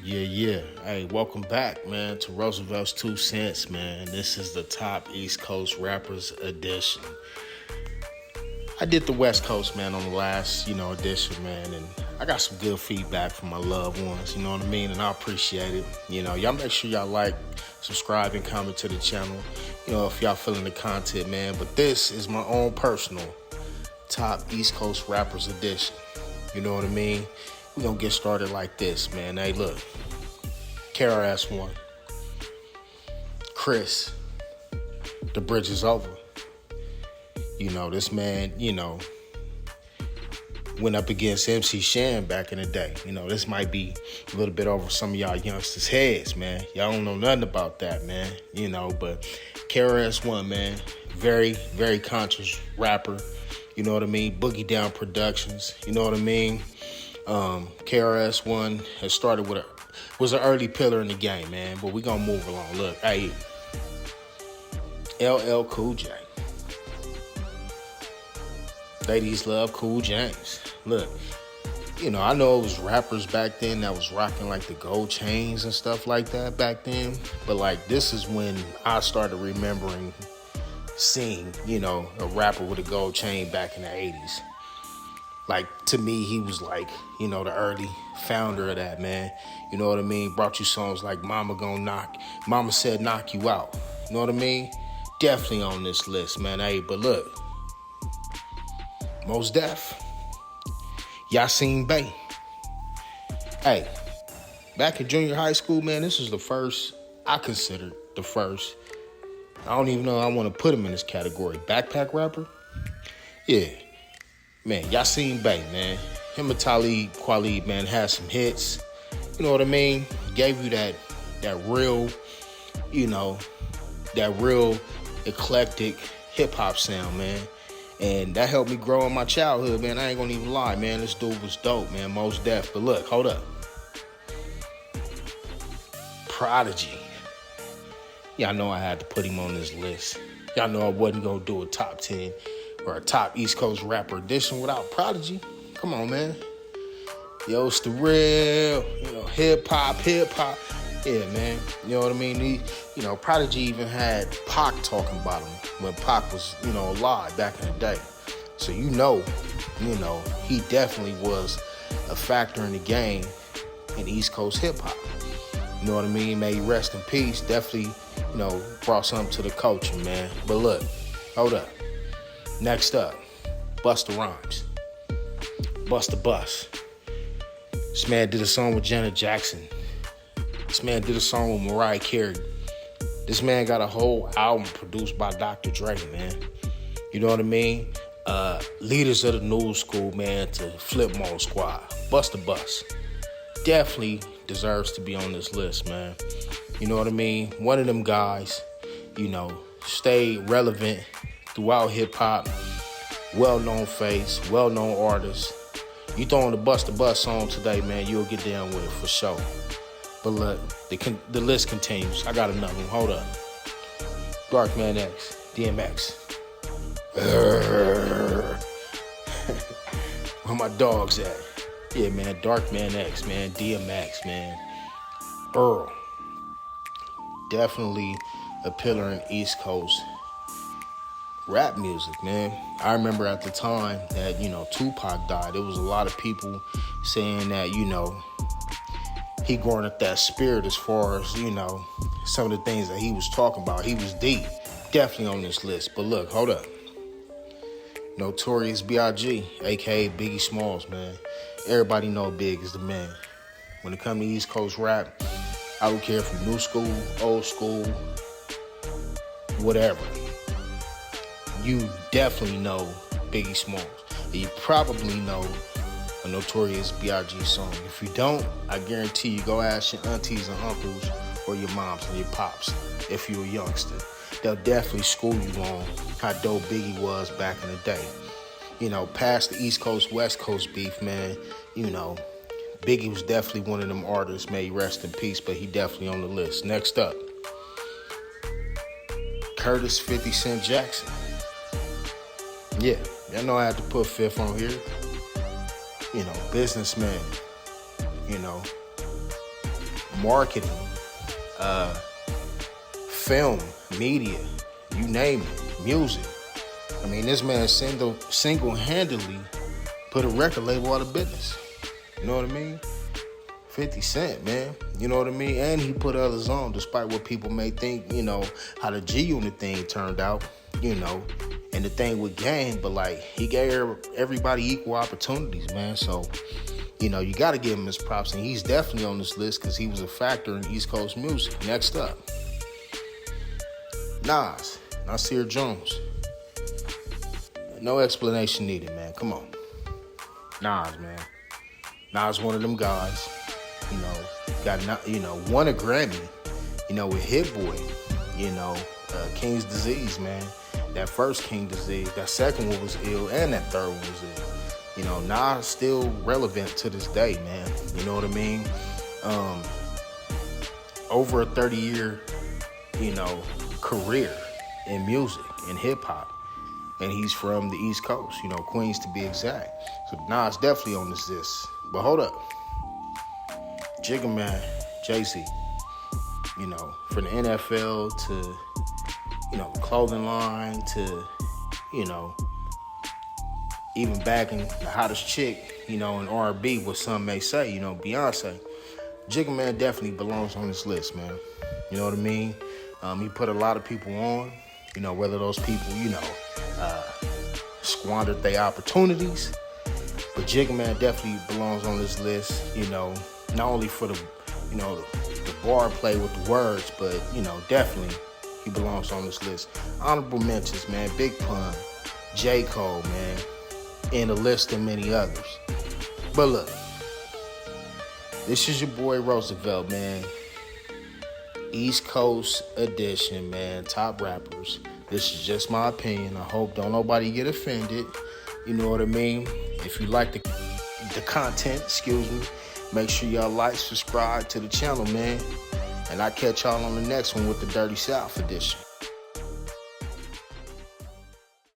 Yeah. Hey, welcome back, man, to Roosevelt's 2 cents, man. This is the top East Coast rappers edition. I did the West Coast, man, on the last, edition, man, and I got some good feedback from my loved ones, you know what I mean? And I appreciate it. Y'all make sure y'all like, subscribe, and comment to the channel, if y'all feeling the content, man. But this is my own personal top East Coast rappers edition. You know what I mean? We're going to get started like this, man. Hey, look. KRS-One. Chris. The bridge is over. This man, went up against MC Shan back in the day. This might be a little bit over some of y'all youngsters' heads, man. Y'all don't know nothing about that, man. But KRS-One, man, very, very conscious rapper. You know what I mean? Boogie Down Productions. You know what I mean? KRS-One has started was an early pillar in the game, man. But we gonna move along. Look, hey, LL Cool J. Ladies love Cool James. Look, I know it was rappers back then that was rocking like the gold chains and stuff like that back then. But like this is when I started remembering seeing, a rapper with a gold chain back in the 80s. Like, to me, he was like, the early founder of that, man. You know what I mean? Brought you songs like Mama Said Knock You Out. You know what I mean? Definitely on this list, man. Hey, but look. Mos Def. Yasin Bey. Hey, back in junior high school, man, this was the first, I considered the first. I don't even know I want to put him in this category. Backpack rapper? Yeah. Man, Yasin Bey, man. Him and Talib Kweli, man, had some hits. You know what I mean? Gave you that real, that real eclectic hip-hop sound, man. And that helped me grow in my childhood, man. I ain't gonna even lie, man. This dude was dope, man. Mos Def. But look, hold up. Prodigy. Y'all know I had to put him on this list. Y'all know I wasn't gonna do a top 10 or a top East Coast rapper edition without Prodigy. Come on, man. Yo, it's the real, hip hop. Yeah, man. You know what I mean? Prodigy even had Pac talking about him when Pac was, alive back in the day. So he definitely was a factor in the game in East Coast hip hop. You know what I mean? May he rest in peace. Definitely, brought something to the culture, man. But look, hold up. Next up, Busta Rhymes. Busta Bus. This man did a song with Janet Jackson. This man did a song with Mariah Carey. This man got a whole album produced by Dr. Dre, man. You know what I mean? Leaders of the new school, man, to Flip Mode Squad. Busta Bus. Definitely deserves to be on this list, man. You know what I mean? One of them guys, stayed relevant throughout hip-hop. Well-known face, well-known artist. You throw on the Busta Bus song today, man, you'll get down with it for sure. But look, the list continues. I got another one. Hold up. Darkman X, DMX. Where my dogs at? Yeah, man, Darkman X, man, DMX, man. Earl. Definitely a pillar in East Coast rap music, man. I remember at the time that, Tupac died, there was a lot of people saying that, he growing up that spirit as far as, some of the things that he was talking about. He was deep. Definitely on this list. But look, hold up. Notorious B.I.G., a.k.a. Biggie Smalls, man. Everybody know Big is the man. When it comes to East Coast rap, I don't care from new school, old school, whatever. You definitely know Biggie Smalls. You probably know a Notorious B.I.G. song. If you don't, I guarantee you go ask your aunties and uncles or your moms and your pops if you're a youngster. They'll definitely school you on how dope Biggie was back in the day. Past the East Coast, West Coast beef, man, Biggie was definitely one of them artists, may he rest in peace, but he definitely on the list. Next up, Curtis 50 Cent Jackson. Yeah, y'all know I had to put Fifth on here. Businessman, marketing, film, media, you name it, music. I mean, this man single-handedly put a record label out of business. You know what I mean? 50 Cent, man. You know what I mean? And he put others on, despite what people may think, how the G-Unit thing turned out, and the thing with Gang, but like, he gave everybody equal opportunities, man. So, you got to give him his props, and he's definitely on this list because he was a factor in East Coast music. Next up, Nasir Jones. No explanation needed, man. Come on. Nas, man. Nas one of them guys, won a Grammy, with Hit Boy, King's Disease, man. That first King Disease, that second one was ill, and that third one was ill. Nas still relevant to this day, man. You know what I mean? Over a 30-year, career in music, in hip-hop. And he's from the East Coast, Queens to be exact. So Nas definitely on this list. But hold up. Jigga Man, Jay-Z, from the NFL to, the clothing line to, even back in the hottest chick, in R&B, what some may say, Beyonce. Jigga Man definitely belongs on this list, man. You know what I mean? He put a lot of people on, whether those people, squandered their opportunities. But Jigga Man definitely belongs on this list, not only for the bar play with the words, but, definitely he belongs on this list. Honorable mentions, man, Big Pun, J. Cole, man, and a list of many others. But look, this is your boy Roosevelt, man. East Coast edition, man, top rappers. This is just my opinion. I hope don't nobody get offended. You know what I mean? If you like the content, make sure y'all like, subscribe to the channel, man. And I catch y'all on the next one with the Dirty South edition.